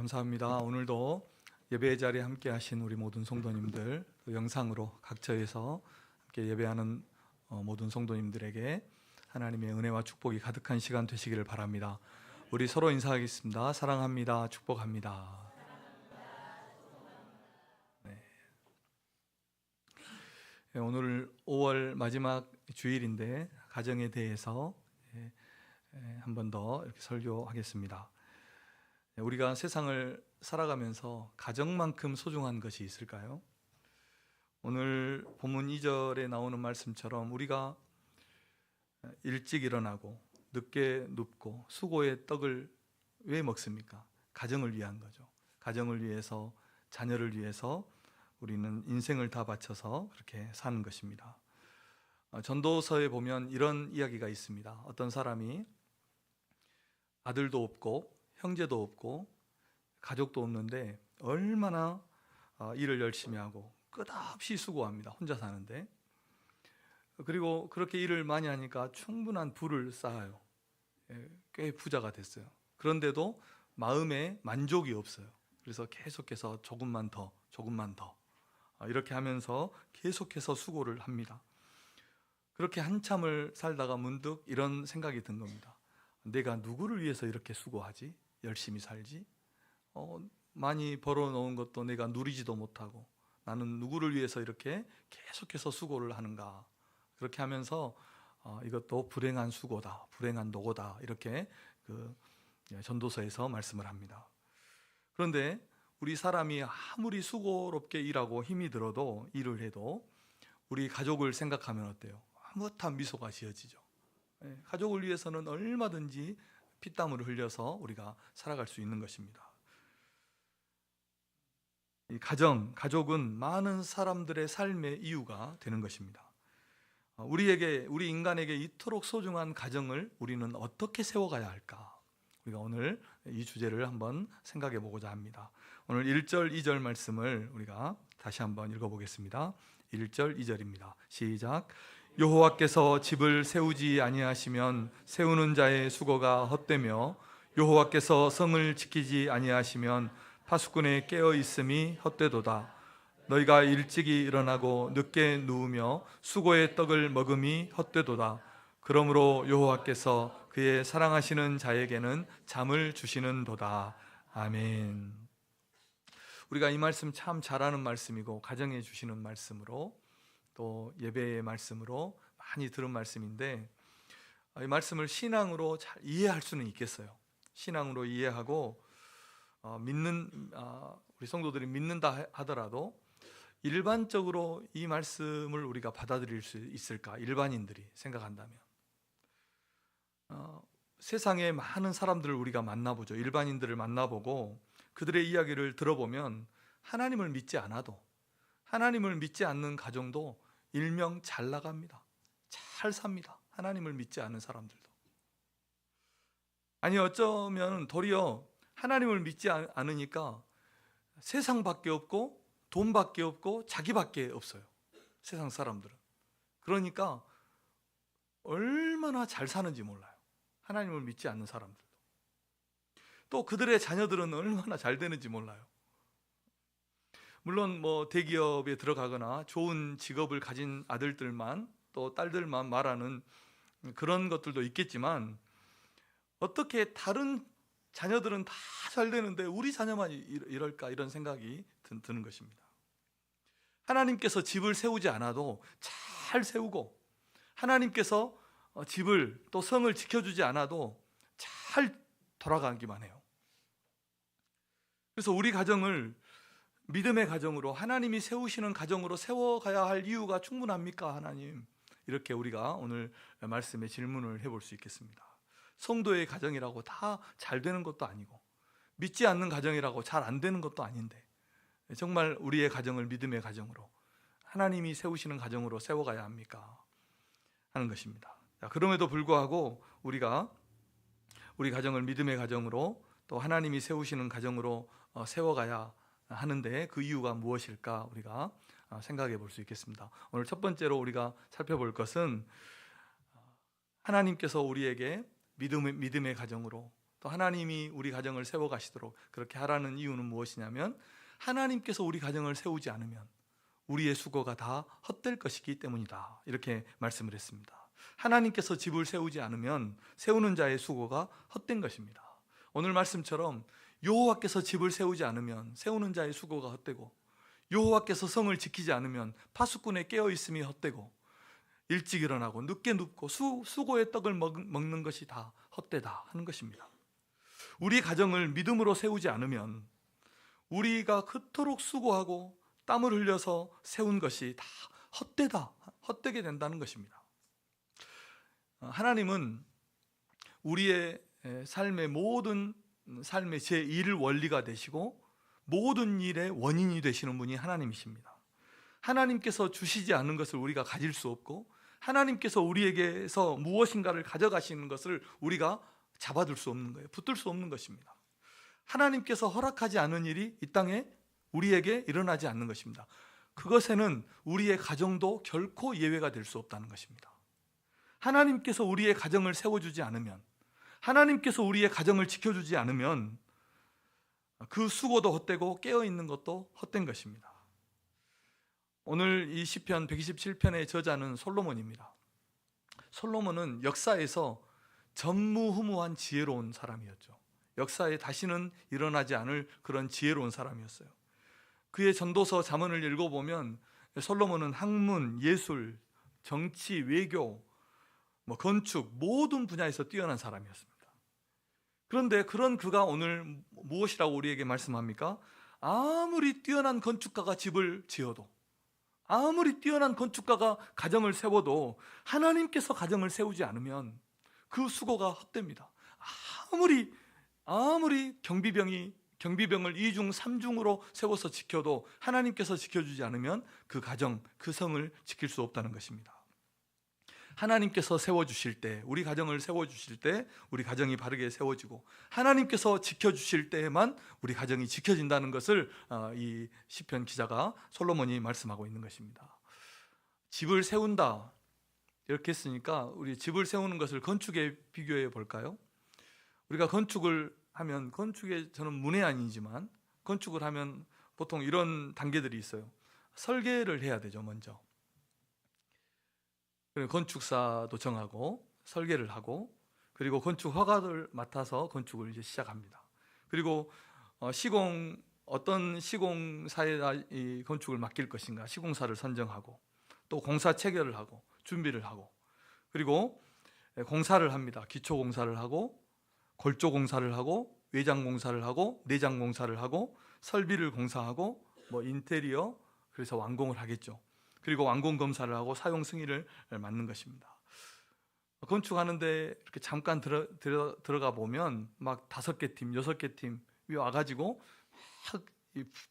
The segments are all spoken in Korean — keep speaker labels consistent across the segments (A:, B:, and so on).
A: 감사합니다. 오늘도 예배 자리에 함께 하신 우리 모든 성도님들, 또 영상으로 각처에서 함께 예배하는 모든 성도님들에게 하나님의 은혜와 축복이 가득한 시간 되시기를 바랍니다. 우리 서로 인사하겠습니다. 사랑합니다. 축복합니다. 네. 오늘 5월 마지막 주일인데 가정에 대해서 한 번 더 이렇게 설교하겠습니다. 우리가 세상을 살아가면서 가정만큼 소중한 것이 있을까요? 오늘 본문 2절에 나오는 말씀처럼 우리가 일찍 일어나고 늦게 눕고 수고의 떡을 왜 먹습니까? 가정을 위한 거죠. 가정을 위해서, 자녀를 위해서 우리는 인생을 다 바쳐서 그렇게 사는 것입니다. 전도서에 보면 이런 이야기가 있습니다. 어떤 사람이 아들도 없고 형제도 없고 가족도 없는데 얼마나 일을 열심히 하고 끝없이 수고합니다. 혼자 사는데. 그리고 그렇게 일을 많이 하니까 충분한 부를 쌓아요. 꽤 부자가 됐어요. 그런데도 마음에 만족이 없어요. 그래서 계속해서 조금만 더 이렇게 하면서 계속해서 수고를 합니다. 그렇게 한참을 살다가 문득 이런 생각이 든 겁니다. 내가 누구를 위해서 이렇게 수고하지? 열심히 살지? 많이 벌어놓은 것도 내가 누리지도 못하고 나는 누구를 위해서 이렇게 계속해서 수고를 하는가? 그렇게 하면서 이것도 불행한 수고다, 불행한 노고다, 이렇게 전도서에서 말씀을 합니다. 그런데 우리 사람이 아무리 수고롭게 일하고 힘이 들어도, 일을 해도 우리 가족을 생각하면 어때요? 흐뭇한 미소가 지어지죠. 가족을 위해서는 얼마든지 피땀을 흘려서 우리가 살아갈 수 있는 것입니다. 이 가족은 많은 사람들의 삶의 이유가 되는 것입니다. 우리 인간에게 이토록 소중한 가정을 우리는 어떻게 세워가야 할까? 우리가 오늘 이 주제를 한번 생각해 보고자 합니다. 오늘 1절, 2절 말씀을 우리가 다시 한번 읽어보겠습니다. 1절, 2절입니다. 시작. 여호와께서 집을 세우지 아니하시면 세우는 자의 수고가 헛되며 여호와께서 성을 지키지 아니하시면 파수꾼의 깨어 있음이 헛되도다. 너희가 일찍이 일어나고 늦게 누우며 수고의 떡을 먹음이 헛되도다. 그러므로 여호와께서 그의 사랑하시는 자에게는 잠을 주시는도다. 아멘. 우리가 이 말씀 참 잘하는 말씀이고 가정해 주시는 말씀으로 또 예배의 말씀으로 많이 들은 말씀인데, 이 말씀을 신앙으로 잘 이해할 수는 있겠어요. 신앙으로 이해하고 우리 성도들이 믿는다 하더라도 일반적으로 이 말씀을 우리가 받아들일 수 있을까? 일반인들이 생각한다면 세상에 많은 사람들을 우리가 만나보죠. 일반인들을 만나보고 그들의 이야기를 들어보면 하나님을 믿지 않아도, 하나님을 믿지 않는 가정도 일명 잘 나갑니다. 잘 삽니다. 하나님을 믿지 않는 사람들도. 아니, 어쩌면 도리어 하나님을 믿지 않으니까 세상밖에 없고 돈밖에 없고 자기밖에 없어요. 세상 사람들은. 그러니까 얼마나 잘 사는지 몰라요. 하나님을 믿지 않는 사람들도. 또 그들의 자녀들은 얼마나 잘 되는지 몰라요. 물론 대기업에 들어가거나 좋은 직업을 가진 아들들만 또 딸들만 말하는 그런 것들도 있겠지만, 어떻게 다른 자녀들은 다 잘 되는데 우리 자녀만 이럴까, 이런 생각이 드는 것입니다. 하나님께서 집을 세우지 않아도 잘 세우고, 하나님께서 집을 또 성을 지켜주지 않아도 잘 돌아가기만 해요. 그래서 우리 가정을 믿음의 가정으로, 하나님이 세우시는 가정으로 세워가야 할 이유가 충분합니까, 하나님? 이렇게 우리가 오늘 말씀에 질문을 해볼 수 있겠습니다. 성도의 가정이라고 다 잘 되는 것도 아니고, 믿지 않는 가정이라고 잘 안 되는 것도 아닌데, 정말 우리의 가정을 믿음의 가정으로, 하나님이 세우시는 가정으로 세워가야 합니까? 하는 것입니다. 그럼에도 불구하고 우리가 우리 가정을 믿음의 가정으로, 또 하나님이 세우시는 가정으로 세워가야 하는데 그 이유가 무엇일까, 우리가 생각해 볼 수 있겠습니다. 오늘 첫 번째로 우리가 살펴볼 것은 하나님께서 우리에게 믿음의 가정으로, 또 하나님이 우리 가정을 세워가시도록 그렇게 하라는 이유는 무엇이냐면 하나님께서 우리 가정을 세우지 않으면 우리의 수고가 다 헛될 것이기 때문이다, 이렇게 말씀을 했습니다. 하나님께서 집을 세우지 않으면 세우는 자의 수고가 헛된 것입니다. 오늘 말씀처럼 여호와께서 집을 세우지 않으면 세우는 자의 수고가 헛되고, 여호와께서 성을 지키지 않으면 파수꾼의 깨어있음이 헛되고, 일찍 일어나고 늦게 눕고 수고의 떡을 먹는 것이 다 헛되다 하는 것입니다. 우리 가정을 믿음으로 세우지 않으면 우리가 그토록 수고하고 땀을 흘려서 세운 것이 다 헛되게 된다는 것입니다. 하나님은 우리의 삶의 모든 삶의 제1 원리가 되시고 모든 일의 원인이 되시는 분이 하나님이십니다. 하나님께서 주시지 않은 것을 우리가 가질 수 없고, 하나님께서 우리에게서 무엇인가를 가져가시는 것을 우리가 잡아둘 수 없는 거예요. 붙들 수 없는 것입니다. 하나님께서 허락하지 않은 일이 이 땅에 우리에게 일어나지 않는 것입니다. 그것에는 우리의 가정도 결코 예외가 될 수 없다는 것입니다. 하나님께서 우리의 가정을 세워주지 않으면, 하나님께서 우리의 가정을 지켜주지 않으면 그 수고도 헛되고 깨어있는 것도 헛된 것입니다. 오늘 이 시편 127편의 저자는 솔로몬입니다. 솔로몬은 역사에서 전무후무한 지혜로운 사람이었죠. 역사에 다시는 일어나지 않을 그런 지혜로운 사람이었어요. 그의 전도서 잠언을 읽어보면 솔로몬은 학문, 예술, 정치, 외교, 건축 모든 분야에서 뛰어난 사람이었습니다. 그런데 그런 그가 오늘 무엇이라고 우리에게 말씀합니까? 아무리 뛰어난 건축가가 집을 지어도, 아무리 뛰어난 건축가가 가정을 세워도 하나님께서 가정을 세우지 않으면 그 수고가 헛됩니다. 아무리 경비병을 2중 3중으로 세워서 지켜도 하나님께서 지켜주지 않으면 그 가정, 그 성을 지킬 수 없다는 것입니다. 하나님께서 세워주실 때, 우리 가정을 세워주실 때 우리 가정이 바르게 세워지고, 하나님께서 지켜주실 때에만 우리 가정이 지켜진다는 것을 이 시편 기자가 솔로몬이 말씀하고 있는 것입니다. 집을 세운다 이렇게 했으니까 우리 집을 세우는 것을 건축에 비교해 볼까요? 우리가 건축을 하면, 건축에 저는 문외한이지만 건축을 하면 보통 이런 단계들이 있어요. 설계를 해야 되죠. 먼저 건축사도 정하고 설계를 하고, 그리고 건축 허가를 맡아서 건축을 이제 시작합니다. 그리고 어떤 시공사에다 이 건축을 맡길 것인가 시공사를 선정하고, 또 공사 체결을 하고 준비를 하고, 그리고 공사를 합니다. 기초 공사를 하고 골조 공사를 하고 외장 공사를 하고 내장 공사를 하고 설비를 공사하고 인테리어, 그래서 완공을 하겠죠. 그리고 완공 검사를 하고 사용 승인을 맡는 것입니다. 건축하는데 이렇게 잠깐 들어가 보면 막 5개 팀, 6개 팀이 와가지고 막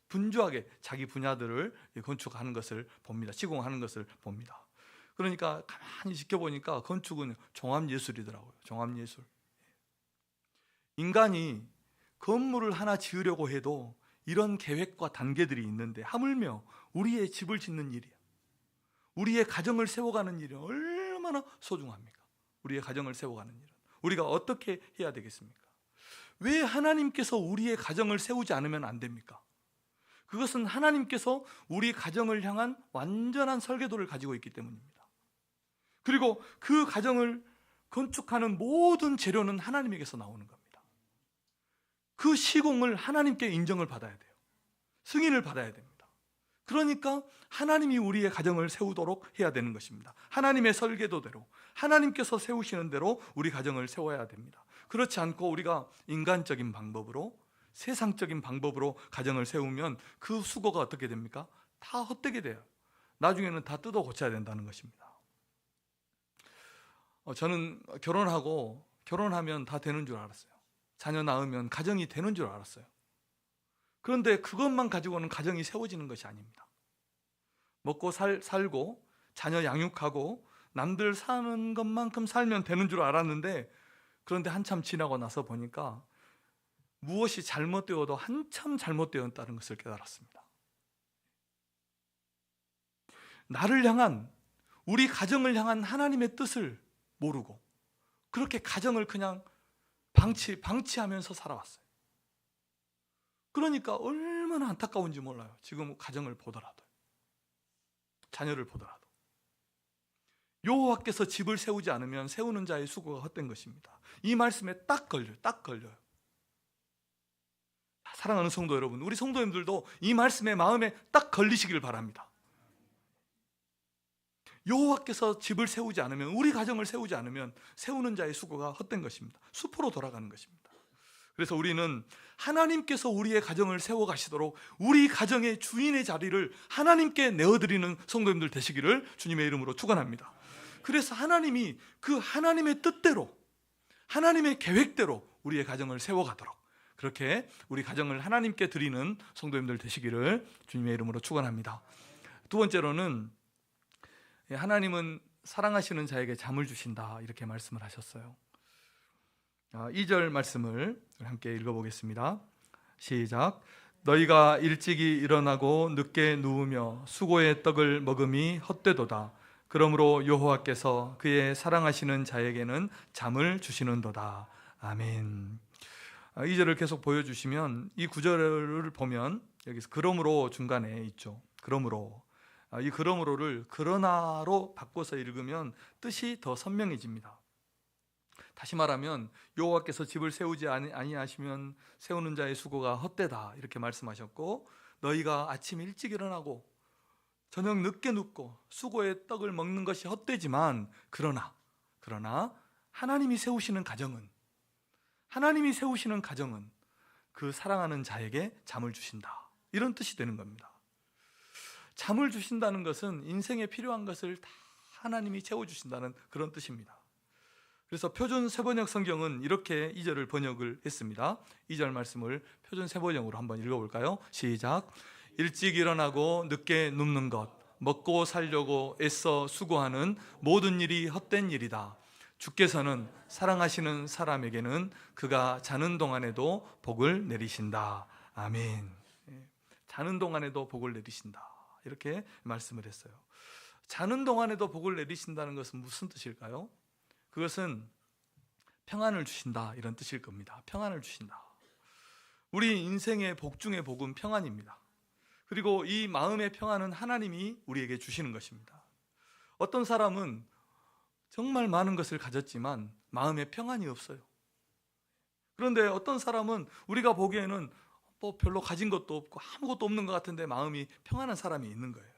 A: 분주하게 자기 분야들을 건축하는 것을 봅니다. 시공하는 것을 봅니다. 그러니까 가만히 지켜보니까 건축은 종합예술이더라고요. 종합예술. 인간이 건물을 하나 지으려고 해도 이런 계획과 단계들이 있는데, 하물며 우리의 집을 짓는 일이야, 우리의 가정을 세워가는 일이 얼마나 소중합니까? 우리의 가정을 세워가는 일은 우리가 어떻게 해야 되겠습니까? 왜 하나님께서 우리의 가정을 세우지 않으면 안 됩니까? 그것은 하나님께서 우리 가정을 향한 완전한 설계도를 가지고 있기 때문입니다. 그리고 그 가정을 건축하는 모든 재료는 하나님에게서 나오는 겁니다. 그 시공을 하나님께 인정을 받아야 돼요. 승인을 받아야 됩니다. 그러니까 하나님이 우리의 가정을 세우도록 해야 되는 것입니다. 하나님의 설계도대로, 하나님께서 세우시는 대로 우리 가정을 세워야 됩니다. 그렇지 않고 우리가 인간적인 방법으로, 세상적인 방법으로 가정을 세우면 그 수고가 어떻게 됩니까? 다 헛되게 돼요. 나중에는 다 뜯어 고쳐야 된다는 것입니다. 저는 결혼하면 다 되는 줄 알았어요. 자녀 낳으면 가정이 되는 줄 알았어요. 그런데 그것만 가지고는 가정이 세워지는 것이 아닙니다. 먹고 살고 자녀 양육하고 남들 사는 것만큼 살면 되는 줄 알았는데, 그런데 한참 지나고 나서 보니까 무엇이 잘못되어도 한참 잘못되었다는 것을 깨달았습니다. 나를 향한, 우리 가정을 향한 하나님의 뜻을 모르고 그렇게 가정을 그냥 방치하면서 살아왔어요. 그러니까 얼마나 안타까운지 몰라요. 지금 가정을 보더라도, 자녀를 보더라도. 여호와께서 집을 세우지 않으면 세우는 자의 수고가 헛된 것입니다. 이 말씀에 딱 걸려요. 사랑하는 성도 여러분, 우리 성도님들도 이 말씀에 마음에 딱 걸리시길 바랍니다. 여호와께서 집을 세우지 않으면, 우리 가정을 세우지 않으면 세우는 자의 수고가 헛된 것입니다. 수포로 돌아가는 것입니다. 그래서 우리는 하나님께서 우리의 가정을 세워가시도록 우리 가정의 주인의 자리를 하나님께 내어드리는 성도님들 되시기를 주님의 이름으로 축원합니다. 그래서 하나님이 그 하나님의 뜻대로, 하나님의 계획대로 우리의 가정을 세워가도록, 그렇게 우리 가정을 하나님께 드리는 성도님들 되시기를 주님의 이름으로 축원합니다. 두 번째로는 하나님은 사랑하시는 자에게 잠을 주신다, 이렇게 말씀을 하셨어요. 2절 말씀을 함께 읽어보겠습니다. 시작. 너희가 일찍이 일어나고 늦게 누우며 수고의 떡을 먹음이 헛되도다. 그러므로 여호와께서 그의 사랑하시는 자에게는 잠을 주시는도다. 아멘. 2절을 계속 보여주시면 이 9절을 보면 여기서 그러므로 중간에 있죠. 그러므로. 이 그러므로를 그러나로 바꿔서 읽으면 뜻이 더 선명해집니다. 다시 말하면 여호와께서 집을 세우지 아니하시면 세우는 자의 수고가 헛되다, 이렇게 말씀하셨고, 너희가 아침 일찍 일어나고 저녁 늦게 눕고 수고의 떡을 먹는 것이 헛되지만 그러나 하나님이 세우시는 가정은 그 사랑하는 자에게 잠을 주신다, 이런 뜻이 되는 겁니다. 잠을 주신다는 것은 인생에 필요한 것을 다 하나님이 채워주신다는 그런 뜻입니다. 그래서 표준 세번역 성경은 이렇게 2절을 번역을 했습니다. 2절 말씀을 표준 세번역으로 한번 읽어볼까요? 시작. 일찍 일어나고 늦게 눕는 것, 먹고 살려고 애써 수고하는 모든 일이 헛된 일이다. 주께서는 사랑하시는 사람에게는 그가 자는 동안에도 복을 내리신다. 아멘. 자는 동안에도 복을 내리신다, 이렇게 말씀을 했어요. 자는 동안에도 복을 내리신다는 것은 무슨 뜻일까요? 그것은 평안을 주신다, 이런 뜻일 겁니다. 평안을 주신다. 우리 인생의 복 중의 복은 평안입니다. 그리고 이 마음의 평안은 하나님이 우리에게 주시는 것입니다. 어떤 사람은 정말 많은 것을 가졌지만 마음에 평안이 없어요. 그런데 어떤 사람은 우리가 보기에는 별로 가진 것도 없고 아무것도 없는 것 같은데 마음이 평안한 사람이 있는 거예요.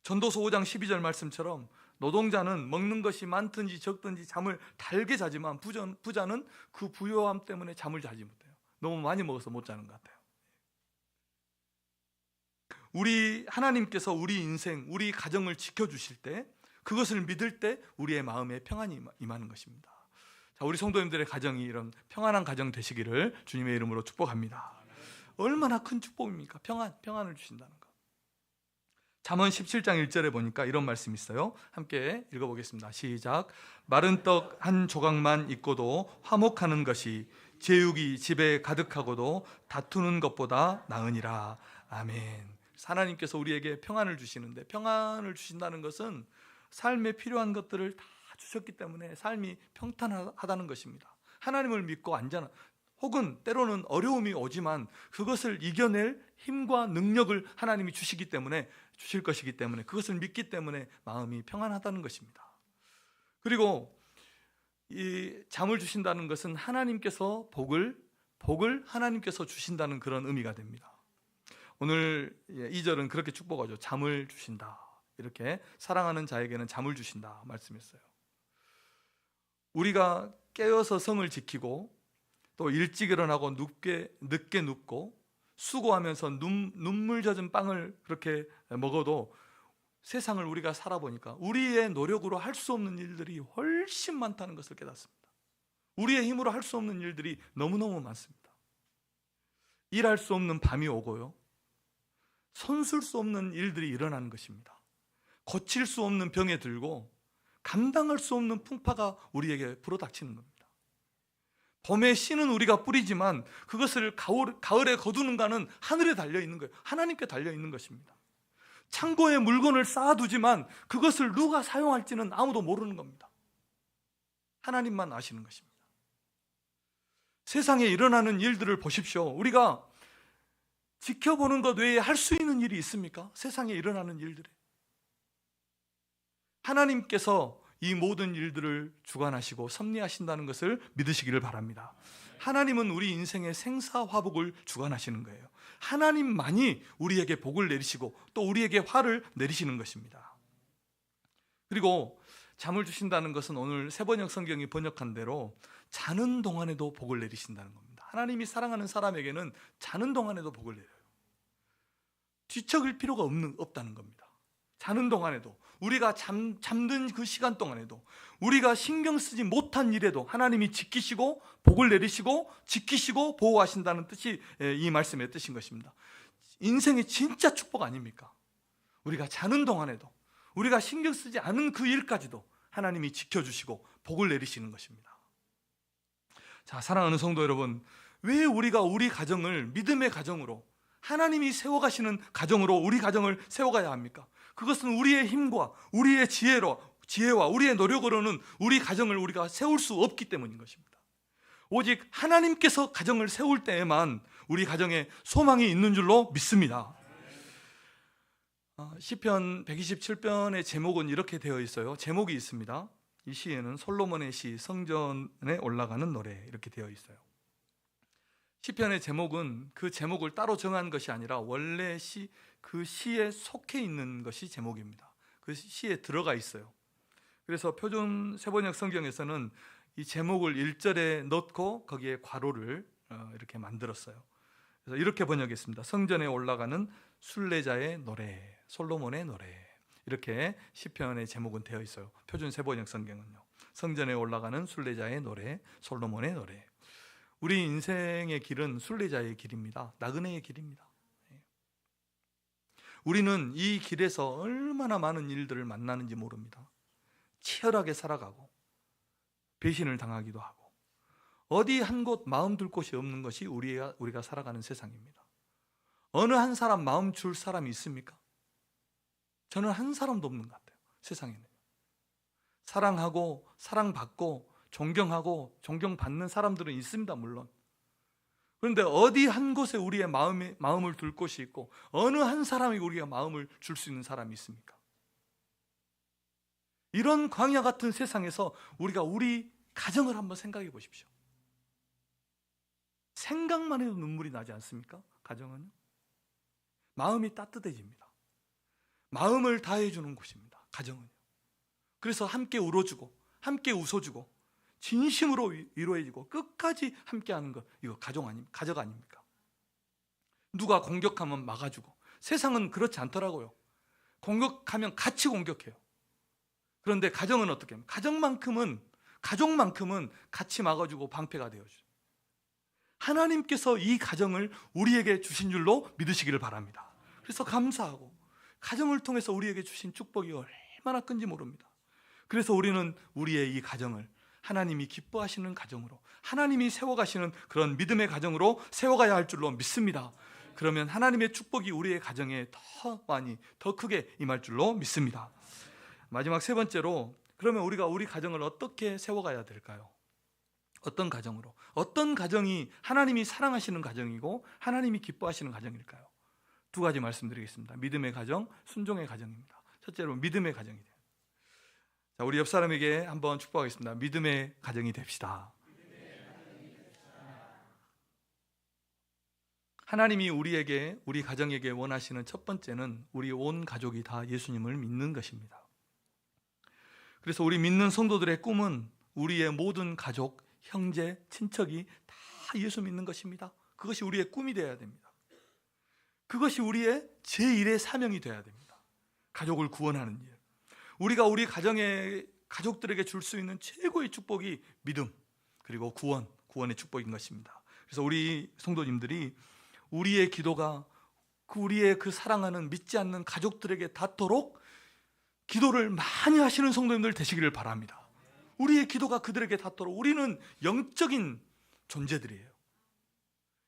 A: 전도서 5장 12절 말씀처럼 노동자는 먹는 것이 많든지 적든지 잠을 달게 자지만 부자는 그 부요함 때문에 잠을 자지 못해요. 너무 많이 먹어서 못 자는 것 같아요. 우리 하나님께서 우리 인생, 우리 가정을 지켜주실 때, 그것을 믿을 때 우리의 마음에 평안이 임하는 것입니다. 자, 우리 성도님들의 가정이 이런 평안한 가정 되시기를 주님의 이름으로 축복합니다. 얼마나 큰 축복입니까? 평안을 주신다는 것. 잠언 17장 1절에 보니까 이런 말씀이 있어요. 함께 읽어보겠습니다. 시작. 마른 떡 한 조각만 있고도 화목하는 것이 제육이 집에 가득하고도 다투는 것보다 나으니라. 아멘. 하나님께서 우리에게 평안을 주시는데, 평안을 주신다는 것은 삶에 필요한 것들을 다 주셨기 때문에 삶이 평탄하다는 것입니다. 하나님을 믿고 안전한, 혹은 때로는 어려움이 오지만 그것을 이겨낼 힘과 능력을 하나님이 주실 것이기 때문에, 그것을 믿기 때문에 마음이 평안하다는 것입니다. 그리고 이 잠을 주신다는 것은 하나님께서 복을 하나님께서 주신다는 그런 의미가 됩니다. 오늘 2절은 그렇게 축복하죠. 잠을 주신다, 이렇게 사랑하는 자에게는 잠을 주신다 말씀했어요. 우리가 깨어서 성을 지키고 또 일찍 일어나고 늦게 눕고 수고하면서 눈물 젖은 빵을 그렇게 먹어도 세상을 우리가 살아보니까 우리의 노력으로 할 수 없는 일들이 훨씬 많다는 것을 깨닫습니다. 우리의 힘으로 할 수 없는 일들이 너무너무 많습니다. 일할 수 없는 밤이 오고요, 손쓸 수 없는 일들이 일어나는 것입니다. 고칠 수 없는 병에 들고 감당할 수 없는 풍파가 우리에게 불어닥치는 겁니다. 봄에 씨는 우리가 뿌리지만 그것을 가을에 거두는가는 하늘에 달려있는 거예요. 하나님께 달려있는 것입니다. 창고에 물건을 쌓아두지만 그것을 누가 사용할지는 아무도 모르는 겁니다. 하나님만 아시는 것입니다. 세상에 일어나는 일들을 보십시오. 우리가 지켜보는 것 외에 할 수 있는 일이 있습니까? 세상에 일어나는 일들에. 하나님께서 이 모든 일들을 주관하시고 섭리하신다는 것을 믿으시기를 바랍니다. 하나님은 우리 인생의 생사화복을 주관하시는 거예요. 하나님만이 우리에게 복을 내리시고 또 우리에게 화를 내리시는 것입니다. 그리고 잠을 주신다는 것은 오늘 세번역 성경이 번역한 대로 자는 동안에도 복을 내리신다는 겁니다. 하나님이 사랑하는 사람에게는 자는 동안에도 복을 내려요. 뒤척일 필요가 없다는 겁니다. 자는 동안에도, 우리가 잠든 그 시간 동안에도, 우리가 신경 쓰지 못한 일에도 하나님이 지키시고 복을 내리시고 지키시고 보호하신다는 뜻이 이 말씀의 뜻인 것입니다. 인생의 진짜 축복 아닙니까? 우리가 자는 동안에도, 우리가 신경 쓰지 않은 그 일까지도 하나님이 지켜주시고 복을 내리시는 것입니다. 자, 사랑하는 성도 여러분, 왜 우리가 우리 가정을 믿음의 가정으로, 하나님이 세워가시는 가정으로 우리 가정을 세워가야 합니까? 그것은 우리의 힘과 우리의 지혜와 우리의 노력으로는 우리 가정을 우리가 세울 수 없기 때문인 것입니다. 오직 하나님께서 가정을 세울 때에만 우리 가정에 소망이 있는 줄로 믿습니다. 시편 127편의 제목은 이렇게 되어 있어요. 제목이 있습니다. 이 시에는 솔로몬의 시, 성전에 올라가는 노래, 이렇게 되어 있어요. 시편의 제목은 그 제목을 따로 정한 것이 아니라 원래 그 시에 속해 있는 것이 제목입니다. 그 시에 들어가 있어요. 그래서 표준 세번역 성경에서는 이 제목을 1절에 넣고 거기에 괄호를 이렇게 만들었어요. 그래서 이렇게 번역했습니다. 성전에 올라가는 순례자의 노래, 솔로몬의 노래, 이렇게 시편의 제목은 되어 있어요. 표준 세번역 성경은요. 성전에 올라가는 순례자의 노래, 솔로몬의 노래. 우리 인생의 길은 순례자의 길입니다. 나그네의 길입니다. 우리는 이 길에서 얼마나 많은 일들을 만나는지 모릅니다. 치열하게 살아가고 배신을 당하기도 하고 어디 한 곳 마음 둘 곳이 없는 것이 우리가 살아가는 세상입니다. 어느 한 사람 마음 줄 사람이 있습니까? 저는 한 사람도 없는 것 같아요. 세상에는 사랑하고 사랑받고 존경하고 존경받는 사람들은 있습니다. 물론. 그런데 어디 한 곳에 우리의 마음을 둘 곳이 있고 어느 한 사람이 우리가 마음을 줄 수 있는 사람이 있습니까? 이런 광야 같은 세상에서 우리가 우리 가정을 한번 생각해 보십시오. 생각만 해도 눈물이 나지 않습니까? 가정은요. 마음이 따뜻해집니다. 마음을 다해주는 곳입니다. 가정은요. 그래서 함께 울어주고 함께 웃어주고 진심으로 위로해주고 끝까지 함께하는 것, 이거 가정 아닙니까? 누가 공격하면 막아주고. 세상은 그렇지 않더라고요. 공격하면 같이 공격해요. 그런데 가정은 어떻게 합니까? 가족만큼은 같이 막아주고 방패가 되어주죠. 하나님께서 이 가정을 우리에게 주신 줄로 믿으시기를 바랍니다. 그래서 감사하고 가정을 통해서 우리에게 주신 축복이 얼마나 큰지 모릅니다. 그래서 우리는 우리의 이 가정을 하나님이 기뻐하시는 가정으로, 하나님이 세워가시는 그런 믿음의 가정으로 세워가야 할 줄로 믿습니다. 그러면 하나님의 축복이 우리의 가정에 더 많이, 더 크게 임할 줄로 믿습니다. 마지막 세 번째로, 그러면 우리가 우리 가정을 어떻게 세워가야 될까요? 어떤 가정으로? 어떤 가정이 하나님이 사랑하시는 가정이고 하나님이 기뻐하시는 가정일까요? 두 가지 말씀드리겠습니다. 믿음의 가정, 순종의 가정입니다. 첫째로 믿음의 가정이 돼요. 자, 우리 옆 사람에게 한번 축복하겠습니다. 믿음의 가정이 됩시다. 하나님이 우리 가정에게 원하시는 첫 번째는 우리 온 가족이 다 예수님을 믿는 것입니다. 그래서 우리 믿는 성도들의 꿈은 우리의 모든 가족, 형제, 친척이 다 예수 믿는 것입니다. 그것이 우리의 꿈이 되어야 됩니다. 그것이 우리의 제1의 사명이 되어야 됩니다. 가족을 구원하는 일. 우리가 우리 가족들에게 줄 수 있는 최고의 축복이 믿음, 그리고 구원의 축복인 것입니다. 그래서 우리 성도님들이 우리의 기도가 우리의 그 사랑하는 믿지 않는 가족들에게 닿도록 기도를 많이 하시는 성도님들 되시기를 바랍니다. 우리의 기도가 그들에게 닿도록. 우리는 영적인 존재들이에요.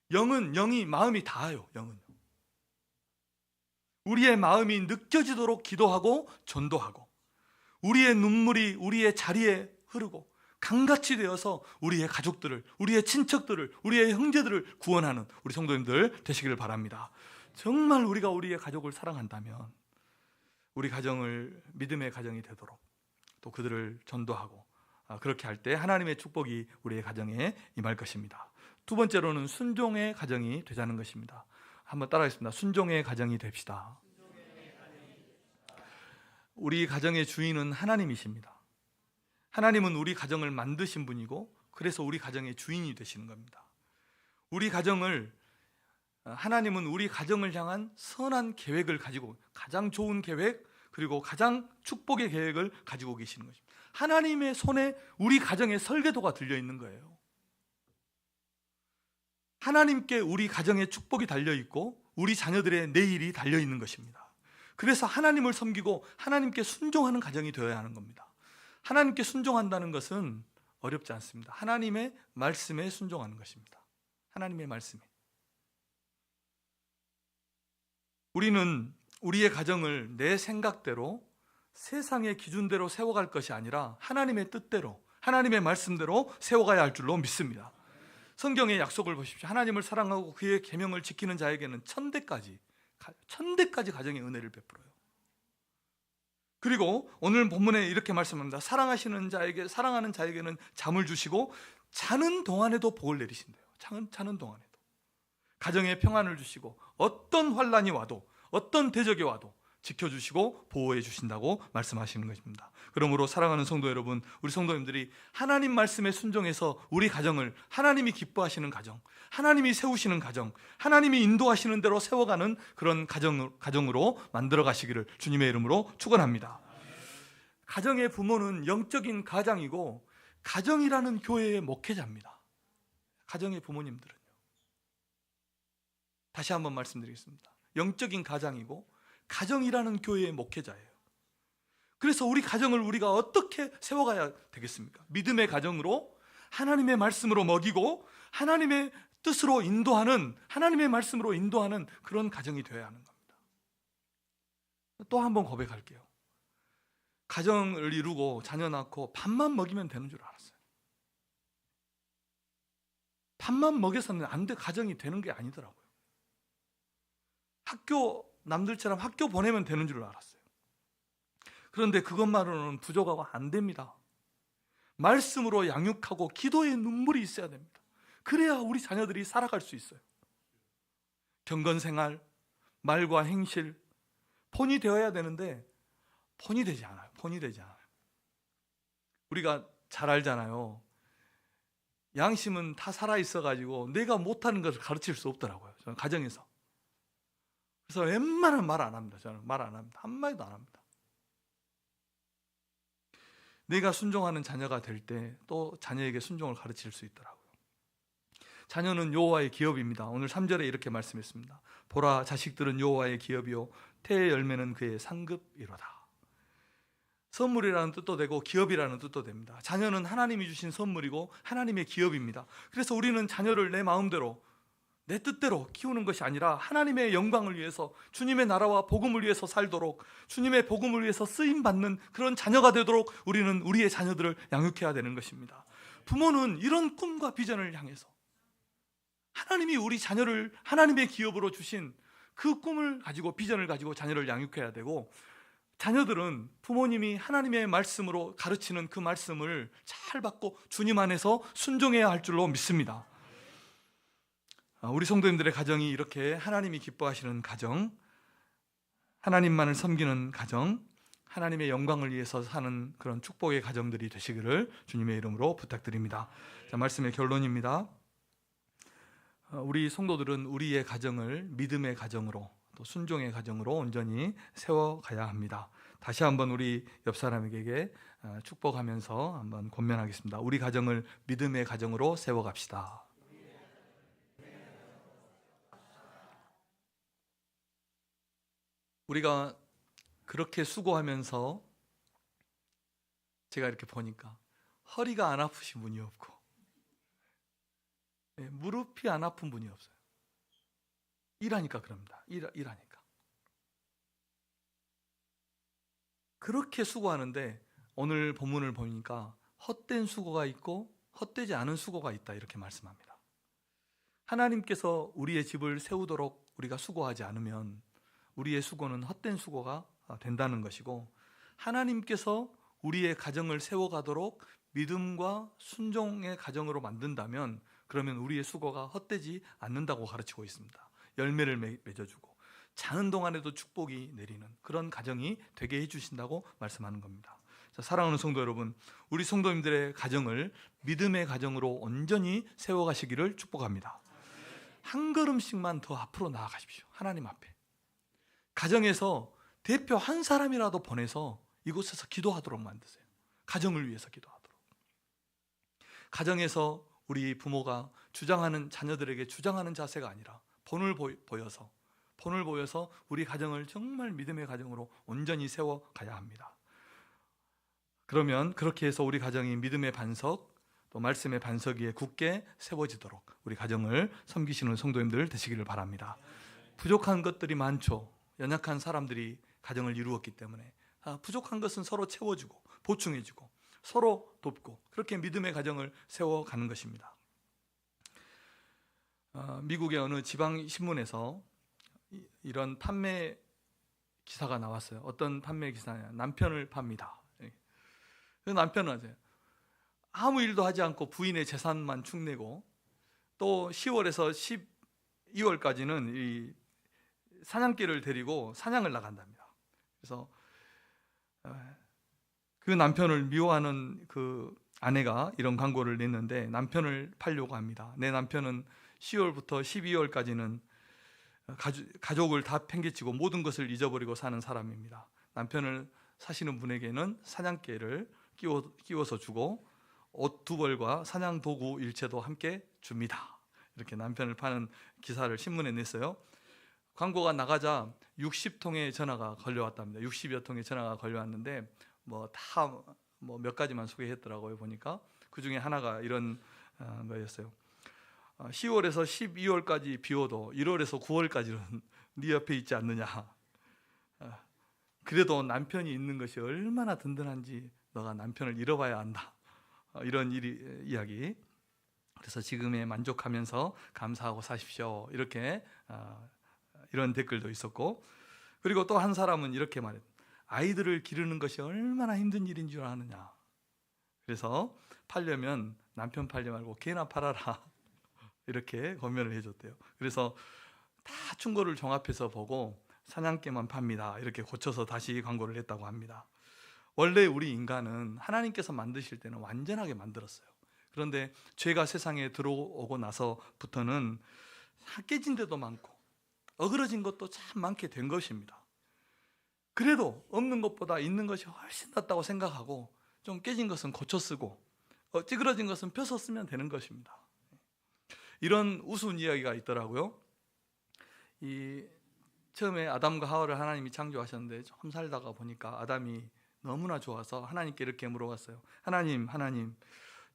A: 영이 마음이 닿아요. 영은 우리의 마음이 느껴지도록 기도하고 전도하고 우리의 눈물이 우리의 자리에 흐르고 강같이 되어서 우리의 가족들을, 우리의 친척들을, 우리의 형제들을 구원하는 우리 성도님들 되시기를 바랍니다. 정말 우리가 우리의 가족을 사랑한다면 우리 가정을 믿음의 가정이 되도록 또 그들을 전도하고 그렇게 할 때 하나님의 축복이 우리의 가정에 임할 것입니다. 두 번째로는 순종의 가정이 되자는 것입니다. 한번 따라하겠습니다. 순종의 가정이 됩시다. 우리 가정의 주인은 하나님이십니다. 하나님은 우리 가정을 만드신 분이고 그래서 우리 가정의 주인이 되시는 겁니다. 하나님은 우리 가정을 향한 선한 계획을 가지고, 가장 좋은 계획 그리고 가장 축복의 계획을 가지고 계시는 것입니다. 하나님의 손에 우리 가정의 설계도가 들려 있는 거예요. 하나님께 우리 가정의 축복이 달려 있고 우리 자녀들의 내일이 달려 있는 것입니다. 그래서 하나님을 섬기고 하나님께 순종하는 가정이 되어야 하는 겁니다. 하나님께 순종한다는 것은 어렵지 않습니다. 하나님의 말씀에 순종하는 것입니다. 하나님의 말씀에. 우리는 우리의 가정을 내 생각대로 세상의 기준대로 세워갈 것이 아니라 하나님의 뜻대로, 하나님의 말씀대로 세워가야 할 줄로 믿습니다. 성경의 약속을 보십시오. 하나님을 사랑하고 그의 계명을 지키는 자에게는 천대까지 가정의 은혜를 베풀어요. 그리고 오늘 본문에 이렇게 말씀합니다. 사랑하는 자에게는 잠을 주시고 자는 동안에도 복을 내리신대요. 자는 동안에도 가정에 평안을 주시고 어떤 환난이 와도 어떤 대적이 와도 지켜주시고 보호해 주신다고 말씀하시는 것입니다. 그러므로 사랑하는 성도 여러분, 우리 성도님들이 하나님 말씀에 순종해서 우리 가정을 하나님이 기뻐하시는 가정, 하나님이 세우시는 가정, 하나님이 인도하시는 대로 세워가는 그런 가정으로 만들어 가시기를 주님의 이름으로 축원합니다. 가정의 부모는 영적인 가장이고 가정이라는 교회의 목회자입니다. 가정의 부모님들은요. 다시 한번 말씀드리겠습니다. 영적인 가장이고 가정이라는 교회의 목회자예요. 그래서 우리 가정을 우리가 어떻게 세워가야 되겠습니까? 믿음의 가정으로 하나님의 말씀으로 먹이고 하나님의 뜻으로 인도하는, 하나님의 말씀으로 인도하는 그런 가정이 되어야 하는 겁니다. 또 한 번 고백할게요. 가정을 이루고 자녀 낳고 밥만 먹이면 되는 줄 알았어요. 밥만 먹여서는 안 돼, 가정이 되는 게 아니더라고요. 남들처럼 학교 보내면 되는 줄 알았어요. 그런데 그것만으로는 부족하고 안 됩니다. 말씀으로 양육하고 기도의 눈물이 있어야 됩니다. 그래야 우리 자녀들이 살아갈 수 있어요. 경건생활, 말과 행실, 본이 되어야 되는데 본이 되지 않아요. 우리가 잘 알잖아요. 양심은 다 살아있어가지고 내가 못하는 것을 가르칠 수 없더라고요. 저는 가정에서. 그래서 웬만하면 말 안 합니다. 저는 말 안 합니다. 한마디도 안 합니다. 내가 순종하는 자녀가 될 때 또 자녀에게 순종을 가르칠 수 있더라고요. 자녀는 여호와의 기업입니다. 오늘 3절에 이렇게 말씀했습니다. 보라, 자식들은 여호와의 기업이요 태의 열매는 그의 상급이로다. 선물이라는 뜻도 되고 기업이라는 뜻도 됩니다. 자녀는 하나님이 주신 선물이고 하나님의 기업입니다. 그래서 우리는 자녀를 내 마음대로, 내 뜻대로 키우는 것이 아니라 하나님의 영광을 위해서, 주님의 나라와 복음을 위해서 살도록, 주님의 복음을 위해서 쓰임받는 그런 자녀가 되도록 우리는 우리의 자녀들을 양육해야 되는 것입니다. 부모는 이런 꿈과 비전을 향해서 하나님이 우리 자녀를 하나님의 기업으로 주신 그 꿈을 가지고, 비전을 가지고 자녀를 양육해야 되고, 자녀들은 부모님이 하나님의 말씀으로 가르치는 그 말씀을 잘 받고 주님 안에서 순종해야 할 줄로 믿습니다. 우리 성도님들의 가정이 이렇게 하나님이 기뻐하시는 가정, 하나님만을 섬기는 가정, 하나님의 영광을 위해서 사는 그런 축복의 가정들이 되시기를 주님의 이름으로 부탁드립니다. 자, 말씀의 결론입니다. 우리 성도들은 우리의 가정을 믿음의 가정으로, 또 순종의 가정으로 온전히 세워가야 합니다. 다시 한번 우리 옆 사람에게 축복하면서 한번 권면하겠습니다. 우리 가정을 믿음의 가정으로 세워갑시다. 우리가 그렇게 수고하면서 제가 이렇게 보니까 허리가 안 아프신 분이 없고 무릎이 안 아픈 분이 없어요. 일하니까 그럽니다. 일하니까. 그렇게 수고하는데 오늘 본문을 보니까 헛된 수고가 있고 헛되지 않은 수고가 있다, 이렇게 말씀합니다. 하나님께서 우리의 집을 세우도록 우리가 수고하지 않으면 우리의 수고는 헛된 수고가 된다는 것이고, 하나님께서 우리의 가정을 세워가도록 믿음과 순종의 가정으로 만든다면 그러면 우리의 수고가 헛되지 않는다고 가르치고 있습니다. 열매를 맺어주고 자는 동안에도 축복이 내리는 그런 가정이 되게 해주신다고 말씀하는 겁니다. 자, 사랑하는 성도 여러분, 우리 성도님들의 가정을 믿음의 가정으로 온전히 세워가시기를 축복합니다. 한 걸음씩만 더 앞으로 나아가십시오. 하나님 앞에 가정에서 대표 한 사람이라도 보내서 이곳에서 기도하도록 만드세요. 가정을 위해서 기도하도록. 가정에서 우리 부모가 주장하는, 자녀들에게 주장하는 자세가 아니라 본을 보여서 우리 가정을 정말 믿음의 가정으로 온전히 세워가야 합니다. 그러면 그렇게 해서 우리 가정이 믿음의 반석, 또 말씀의 반석 위에 굳게 세워지도록 우리 가정을 섬기시는 성도님들 되시기를 바랍니다. 부족한 것들이 많죠. 연약한 사람들이 가정을 이루었기 때문에 부족한 것은 서로 채워주고 보충해주고 서로 돕고 그렇게 믿음의 가정을 세워가는 것입니다. 미국의 어느 지방 신문에서 이런 판매 기사가 나왔어요. 어떤 판매 기사냐, 남편을 팝니다. 그 남편은 아무 일도 하지 않고 부인의 재산만 축내고 또 10월에서 12월까지는 이 사냥개를 데리고 사냥을 나간답니다. 그래서 그 남편을 미워하는 그 아내가 이런 광고를 냈는데 남편을 팔려고 합니다. 내 남편은 10월부터 12월까지는 가족을 다 팽개치고 모든 것을 잊어버리고 사는 사람입니다. 남편을 사시는 분에게는 사냥개를 끼워서 주고 옷 2벌과 사냥 도구 일체도 함께 줍니다. 이렇게 남편을 파는 기사를 신문에 냈어요. 광고가 나가자 60통의 전화가 걸려왔답니다. 60여 통의 전화가 걸려왔는데 몇 가지만 소개했더라고요. 보니까 그 중에 하나가 이런 거였어요. 10월에서 12월까지 비워도 1월에서 9월까지는 네 옆에 있지 않느냐. 그래도 남편이 있는 것이 얼마나 든든한지 너가 남편을 잃어봐야 한다. 이런 이야기. 그래서 지금에 만족하면서 감사하고 사십시오. 이렇게 이런 댓글도 있었고, 그리고 또 한 사람은 이렇게 말했. 아이들을 기르는 것이 얼마나 힘든 일인 줄 아느냐. 그래서 팔려면 남편 팔지 말고 개나 팔아라. 이렇게 권면을 해줬대요. 그래서 다 충고를 종합해서 보고 사냥개만 팝니다. 이렇게 고쳐서 다시 광고를 했다고 합니다. 원래 우리 인간은 하나님께서 만드실 때는 완전하게 만들었어요. 그런데 죄가 세상에 들어오고 나서부터는 깨진 데도 많고 어그러진 것도 참 많게 된 것입니다. 그래도 없는 것보다 있는 것이 훨씬 낫다고 생각하고 좀 깨진 것은 고쳐 쓰고 찌그러진 것은 펴서 쓰면 되는 것입니다. 이런 우스운 이야기가 있더라고요. 처음에 아담과 하와를 하나님이 창조하셨는데 좀 살다가 보니까 아담이 너무나 좋아서 하나님께 이렇게 물어봤어요. 하나님,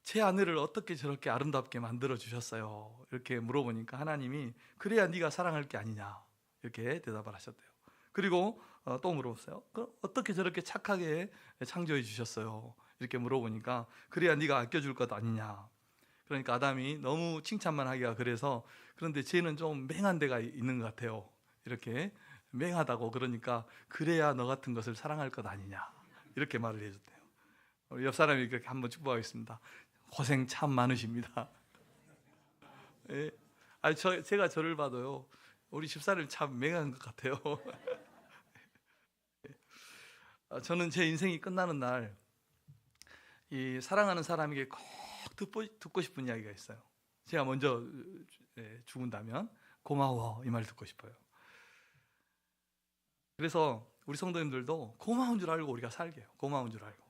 A: 제 아내를 어떻게 저렇게 아름답게 만들어 주셨어요? 이렇게 물어보니까 하나님이 그래야 네가 사랑할 게 아니냐, 이렇게 대답을 하셨대요. 그리고 또 물어봤어요. 어떻게 저렇게 착하게 창조해 주셨어요? 이렇게 물어보니까 그래야 네가 아껴줄 것 아니냐. 그러니까 아담이 너무 칭찬만 하기가 그래서 그런데 쟤는 좀 맹한 데가 있는 것 같아요. 이렇게 맹하다고. 그러니까 그래야 너 같은 것을 사랑할 것 아니냐, 이렇게 말을 해줬대요. 옆 사람이 그렇게 한번 축복하겠습니다. 고생 참 많으십니다. 예. 제가 저를 봐도요, 우리 집사람이 참 맹한 것 같아요. 저는 제 인생이 끝나는 날 이 사랑하는 사람에게 꼭 듣고 싶은 이야기가 있어요. 제가 먼저 죽은다면 고마워, 이 말 듣고 싶어요. 그래서 우리 성도님들도 고마운 줄 알고 우리가 살게요. 고마운 줄 알고.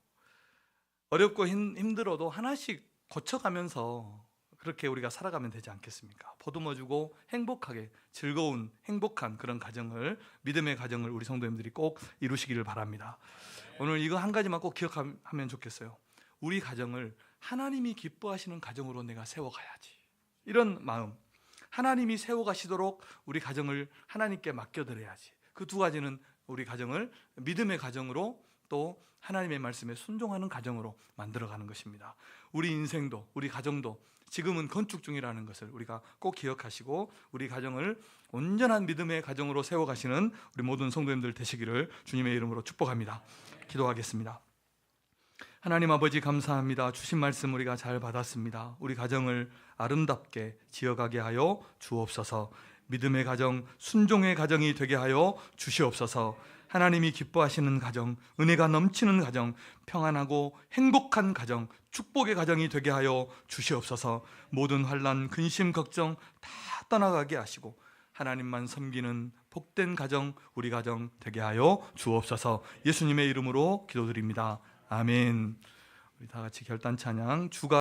A: 어렵고 힘들어도 하나씩 고쳐가면서 그렇게 우리가 살아가면 되지 않겠습니까? 보듬어주고 행복하게, 즐거운, 행복한 그런 가정을, 믿음의 가정을 우리 성도님들이 꼭 이루시기를 바랍니다. 오늘 이거 한 가지만 꼭 기억하면 좋겠어요. 우리 가정을 하나님이 기뻐하시는 가정으로 내가 세워가야지, 이런 마음. 하나님이 세워가시도록 우리 가정을 하나님께 맡겨드려야지. 그 두 가지는 우리 가정을 믿음의 가정으로 또 하나님의 말씀에 순종하는 가정으로 만들어가는 것입니다. 우리 인생도 우리 가정도 지금은 건축 중이라는 것을 우리가 꼭 기억하시고 우리 가정을 온전한 믿음의 가정으로 세워가시는 우리 모든 성도님들 되시기를 주님의 이름으로 축복합니다. 기도하겠습니다. 하나님 아버지 감사합니다. 주신 말씀 우리가 잘 받았습니다. 우리 가정을 아름답게 지어가게 하여 주옵소서. 믿음의 가정, 순종의 가정이 되게 하여 주시옵소서. 하나님이 기뻐하시는 가정, 은혜가 넘치는 가정, 평안하고 행복한 가정, 축복의 가정이 되게 하여 주시옵소서. 모든 환난, 근심, 걱정 다 떠나가게 하시고 하나님만 섬기는 복된 가정, 우리 가정 되게 하여 주옵소서. 예수님의 이름으로 기도드립니다. 아멘. 우리 다 같이 결단 찬양 주가